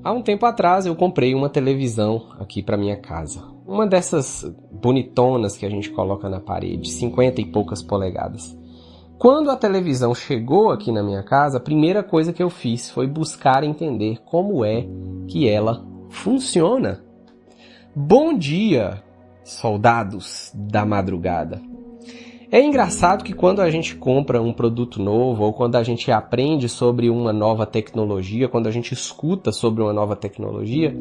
Há um tempo atrás eu comprei uma televisão aqui para minha casa. Uma dessas bonitonas que a gente coloca na parede, 50 e poucas polegadas. Quando a televisão chegou aqui na minha casa, a primeira coisa que eu fiz foi buscar entender como é que ela funciona. Bom dia, soldados da madrugada! É engraçado que quando a gente compra um produto novo ou quando a gente aprende sobre uma nova tecnologia, quando a gente escuta sobre uma nova tecnologia,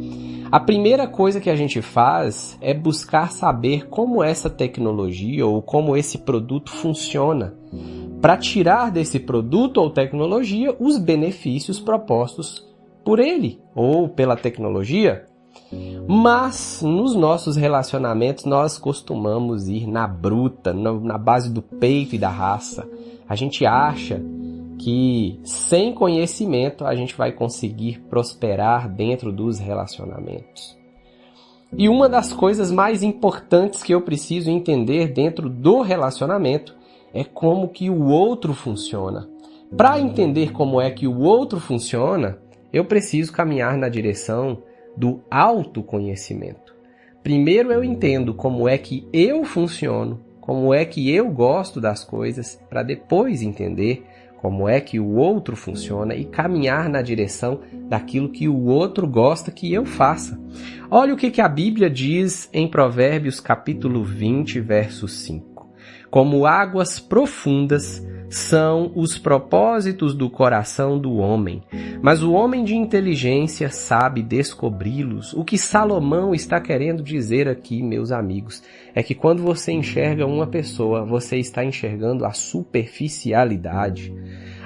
a primeira coisa que a gente faz é buscar saber como essa tecnologia ou como esse produto funciona, para tirar desse produto ou tecnologia os benefícios propostos por ele ou pela tecnologia. Mas nos nossos relacionamentos nós costumamos ir na bruta, na base do peito e da raça. A gente acha que sem conhecimento a gente vai conseguir prosperar dentro dos relacionamentos. E uma das coisas mais importantes que eu preciso entender dentro do relacionamento é como que o outro funciona. Para entender como é que o outro funciona, eu preciso caminhar na direção do autoconhecimento. Primeiro eu entendo como é que eu funciono, como é que eu gosto das coisas, para depois entender como é que o outro funciona e caminhar na direção daquilo que o outro gosta que eu faça. Olha o que a Bíblia diz em Provérbios capítulo 20, verso 5. Como águas profundas são os propósitos do coração do homem, mas o homem de inteligência sabe descobri-los. O que Salomão está querendo dizer aqui, meus amigos, é que quando você enxerga uma pessoa, você está enxergando a superficialidade.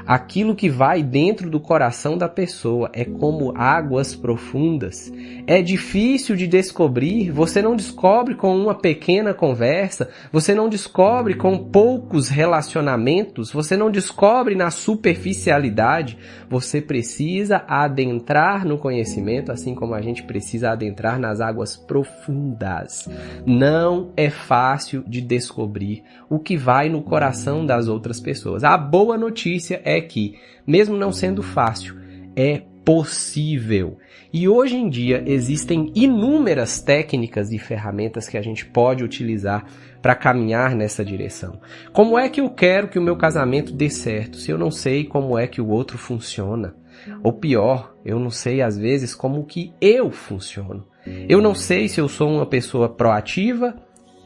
Aquilo que vai dentro do coração da pessoa é como águas profundas. É difícil de descobrir, você não descobre com uma pequena conversa, você não descobre com poucos relacionamentos, você não descobre na superficialidade. Você precisa adentrar no conhecimento, assim como a gente precisa adentrar nas águas profundas. Não é fácil de descobrir o que vai no coração das outras pessoas. A boa notícia é que, mesmo não sendo fácil, é possível. E hoje em dia existem inúmeras técnicas e ferramentas que a gente pode utilizar para caminhar nessa direção. Como é que eu quero que o meu casamento dê certo se eu não sei como é que o outro funciona? Ou pior, eu não sei às vezes como que eu funciono. Eu não sei se eu sou uma pessoa proativa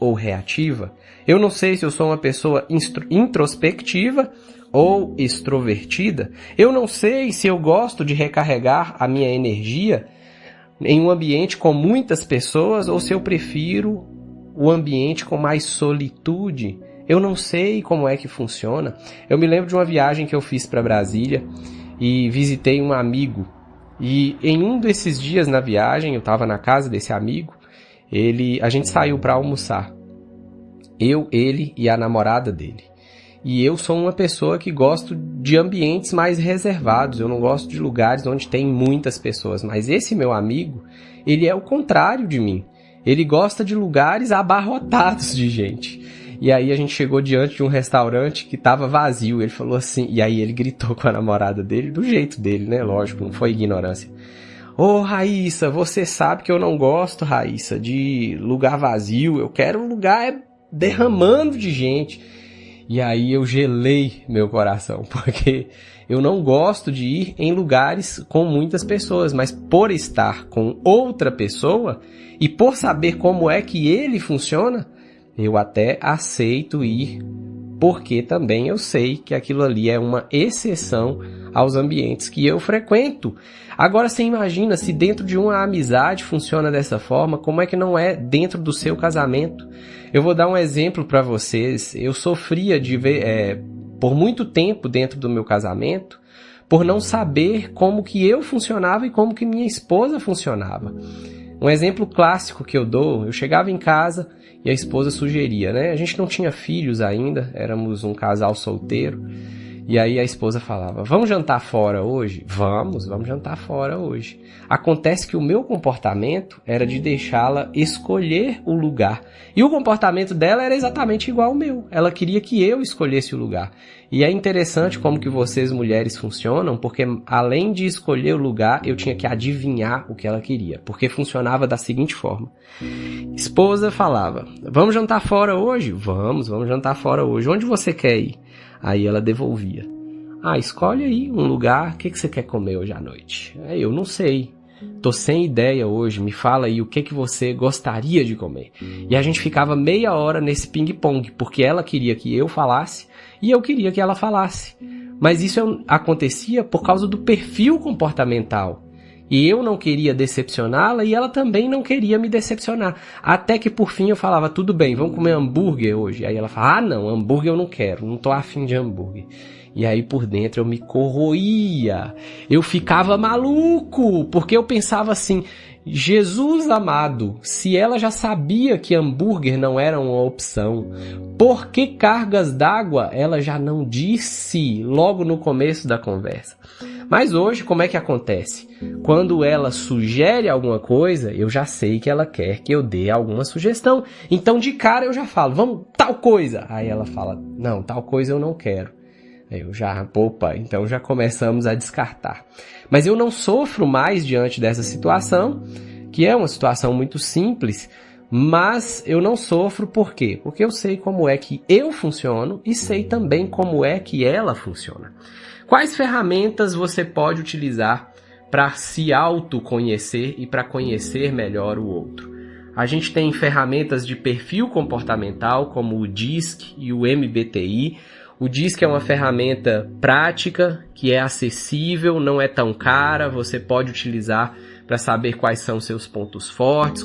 ou reativa. Eu não sei se eu sou uma pessoa introspectiva ou extrovertida. Eu não sei se eu gosto de recarregar a minha energia em um ambiente com muitas pessoas ou se eu prefiro o ambiente com mais solitude. Eu não sei como é que funciona. Eu me lembro de uma viagem que eu fiz para Brasília e visitei um amigo. E em um desses dias na viagem, eu estava na casa desse amigo, a gente saiu para almoçar. Eu, ele e a namorada dele. E eu sou uma pessoa que gosto de ambientes mais reservados, eu não gosto de lugares onde tem muitas pessoas. Mas esse meu amigo, ele é o contrário de mim. Ele gosta de lugares abarrotados de gente. E aí a gente chegou diante de um restaurante que estava vazio. Ele falou assim, e aí ele gritou com a namorada dele, do jeito dele, né? Lógico, não foi ignorância. Ô, Raíssa, você sabe que eu não gosto, Raíssa, de lugar vazio. Eu quero um lugar derramando de gente. E aí eu gelei meu coração, porque eu não gosto de ir em lugares com muitas pessoas, mas por estar com outra pessoa e por saber como é que ele funciona, eu até aceito ir, porque também eu sei que aquilo ali é uma exceção aos ambientes que eu frequento. Agora você imagina se dentro de uma amizade funciona dessa forma, como é que não é dentro do seu casamento? Eu vou dar um exemplo para vocês. Eu sofria de ver, por muito tempo dentro do meu casamento, por não saber como que eu funcionava e como que minha esposa funcionava. Um exemplo clássico que eu dou, eu chegava em casa e a esposa sugeria, né? A gente não tinha filhos ainda, éramos um casal solteiro. E aí a esposa falava, vamos jantar fora hoje? Vamos jantar fora hoje. Acontece que o meu comportamento era de deixá-la escolher o lugar. E o comportamento dela era exatamente igual ao meu. Ela queria que eu escolhesse o lugar. E é interessante como que vocês mulheres funcionam, porque além de escolher o lugar, eu tinha que adivinhar o que ela queria. Porque funcionava da seguinte forma. Esposa falava, vamos jantar fora hoje? Vamos jantar fora hoje. Onde você quer ir? Aí ela devolvia. Escolhe aí um lugar, o que você quer comer hoje à noite? Eu não sei, tô sem ideia hoje, me fala aí o que você gostaria de comer. E a gente ficava meia hora nesse ping-pong, porque ela queria que eu falasse e eu queria que ela falasse. Mas isso acontecia por causa do perfil comportamental. E eu não queria decepcioná-la e ela também não queria me decepcionar. Até que por fim eu falava, tudo bem, vamos comer hambúrguer hoje? Aí ela falava, não, hambúrguer eu não quero, não tô afim de hambúrguer. E aí por dentro eu me corroía, eu ficava maluco, porque eu pensava assim, Jesus amado, se ela já sabia que hambúrguer não era uma opção, por que cargas d'água ela já não disse logo no começo da conversa? Mas hoje, como é que acontece? Quando ela sugere alguma coisa, eu já sei que ela quer que eu dê alguma sugestão. Então, de cara, eu já falo, vamos, tal coisa. Aí ela fala, não, tal coisa eu não quero. Aí eu já, opa, então já começamos a descartar. Mas eu não sofro mais diante dessa situação, que é uma situação muito simples, mas eu não sofro por quê? Porque eu sei como é que eu funciono e sei também como é que ela funciona. Quais ferramentas você pode utilizar para se autoconhecer e para conhecer melhor o outro? A gente tem ferramentas de perfil comportamental, como o DISC e o MBTI. O DISC é uma ferramenta prática, que é acessível, não é tão cara, você pode utilizar para saber quais são seus pontos fortes,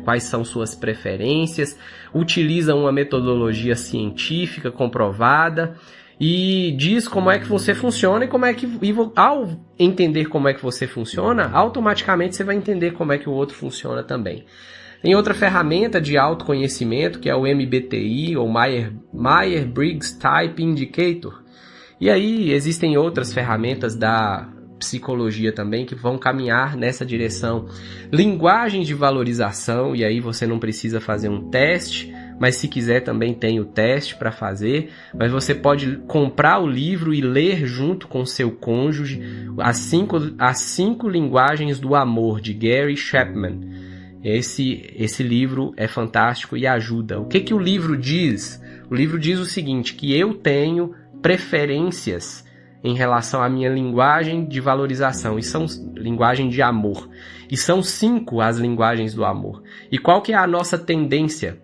quais são suas preferências. Utiliza uma metodologia científica comprovada e diz como é que você funciona e ao entender como é que você funciona, automaticamente você vai entender como é que o outro funciona também. Tem outra ferramenta de autoconhecimento, que é o MBTI, ou Myers-Briggs Type Indicator. E aí existem outras ferramentas da psicologia também que vão caminhar nessa direção. Linguagem de valorização, e aí você não precisa fazer um teste, mas se quiser também tem o teste para fazer. Mas você pode comprar o livro e ler junto com seu cônjuge as 5 linguagens do amor, de Gary Chapman. Esse livro é fantástico e ajuda. O que o livro diz? O livro diz o seguinte, que eu tenho preferências em relação à minha linguagem de valorização, e são linguagem de amor. E são 5 as linguagens do amor. E qual que é a nossa tendência?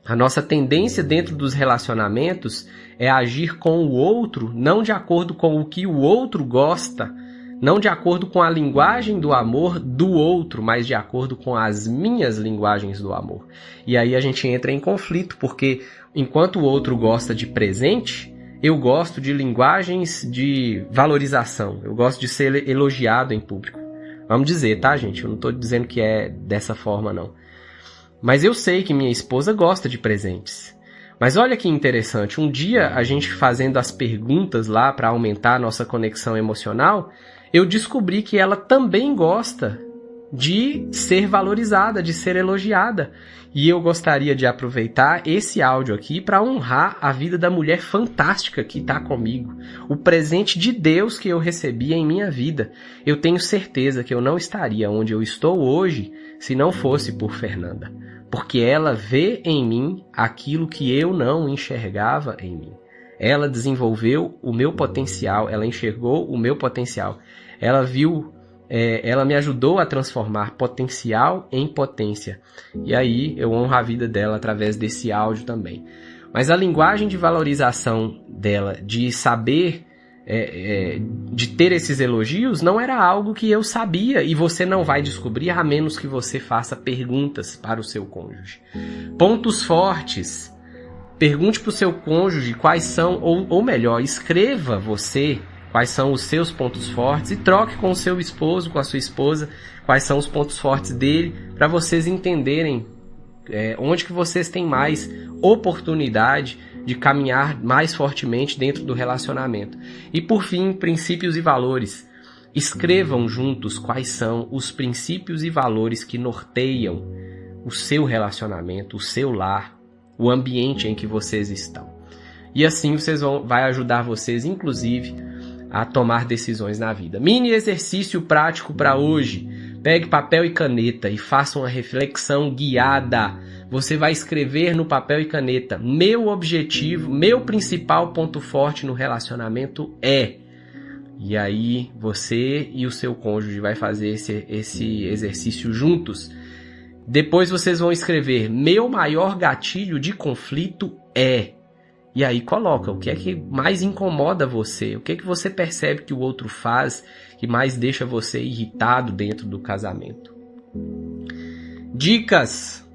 A nossa tendência dentro dos relacionamentos é agir com o outro, não de acordo com o que o outro gosta, não de acordo com a linguagem do amor do outro, mas de acordo com as minhas linguagens do amor. E aí a gente entra em conflito, porque enquanto o outro gosta de presente, eu gosto de linguagens de valorização, eu gosto de ser elogiado em público. Vamos dizer, tá, gente? Eu não estou dizendo que é dessa forma, não. Mas eu sei que minha esposa gosta de presentes. Mas olha que interessante, um dia a gente fazendo as perguntas lá para aumentar a nossa conexão emocional, eu descobri que ela também gosta de ser valorizada, de ser elogiada. E eu gostaria de aproveitar esse áudio aqui para honrar a vida da mulher fantástica que está comigo. O presente de Deus que eu recebi em minha vida. Eu tenho certeza que eu não estaria onde eu estou hoje se não fosse por Fernanda. Porque ela vê em mim aquilo que eu não enxergava em mim. Ela desenvolveu o meu potencial, ela enxergou o meu potencial. Ela viu, ela me ajudou a transformar potencial em potência. E aí eu honro a vida dela através desse áudio também. Mas a linguagem de valorização dela, de saber, de ter esses elogios, não era algo que eu sabia. E você não vai descobrir a menos que você faça perguntas para o seu cônjuge. Pontos fortes. Pergunte para o seu cônjuge quais são, ou melhor, escreva você quais são os seus pontos fortes e troque com o seu esposo, com a sua esposa, quais são os pontos fortes dele, para vocês entenderem onde que vocês têm mais oportunidade de caminhar mais fortemente dentro do relacionamento. E por fim, princípios e valores. Escrevam juntos quais são os princípios e valores que norteiam o seu relacionamento, o seu lar, o ambiente em que vocês estão. E assim vai ajudar vocês, inclusive, a tomar decisões na vida. Mini exercício prático para hoje. Pegue papel e caneta e faça uma reflexão guiada. Você vai escrever no papel e caneta: meu objetivo, meu principal ponto forte no relacionamento é... E aí você e o seu cônjuge vai fazer esse exercício juntos. Depois vocês vão escrever: meu maior gatilho de conflito é... E aí coloca o que é que mais incomoda você, o que é que você percebe que o outro faz que mais deixa você irritado dentro do casamento. Dicas: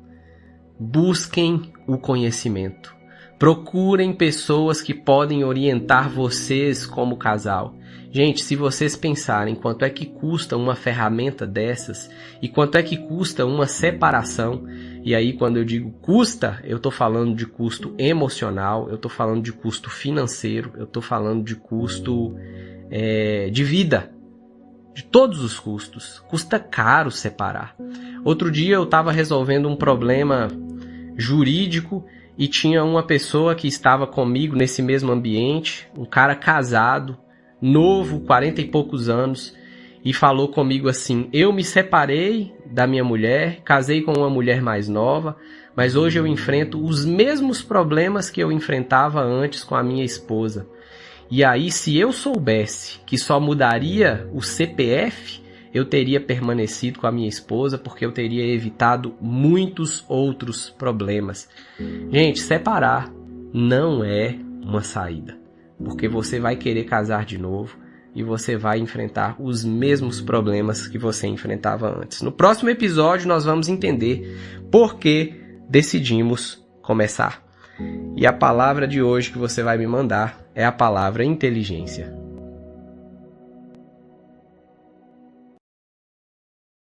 busquem o conhecimento. Procurem pessoas que podem orientar vocês como casal. Gente, se vocês pensarem quanto é que custa uma ferramenta dessas e quanto é que custa uma separação, e aí quando eu digo custa, eu estou falando de custo emocional, eu estou falando de custo financeiro, eu estou falando de custo de vida, de todos os custos. Custa caro separar. Outro dia eu estava resolvendo um problema jurídico e tinha uma pessoa que estava comigo nesse mesmo ambiente, um cara casado, novo, 40 e poucos anos, e falou comigo assim: eu me separei da minha mulher, casei com uma mulher mais nova, mas hoje eu enfrento os mesmos problemas que eu enfrentava antes com a minha esposa. E aí, se eu soubesse que só mudaria o CPF, eu teria permanecido com a minha esposa, porque eu teria evitado muitos outros problemas. Gente, separar não é uma saída, porque você vai querer casar de novo e você vai enfrentar os mesmos problemas que você enfrentava antes. No próximo episódio nós vamos entender por que decidimos começar. E a palavra de hoje que você vai me mandar é a palavra inteligência.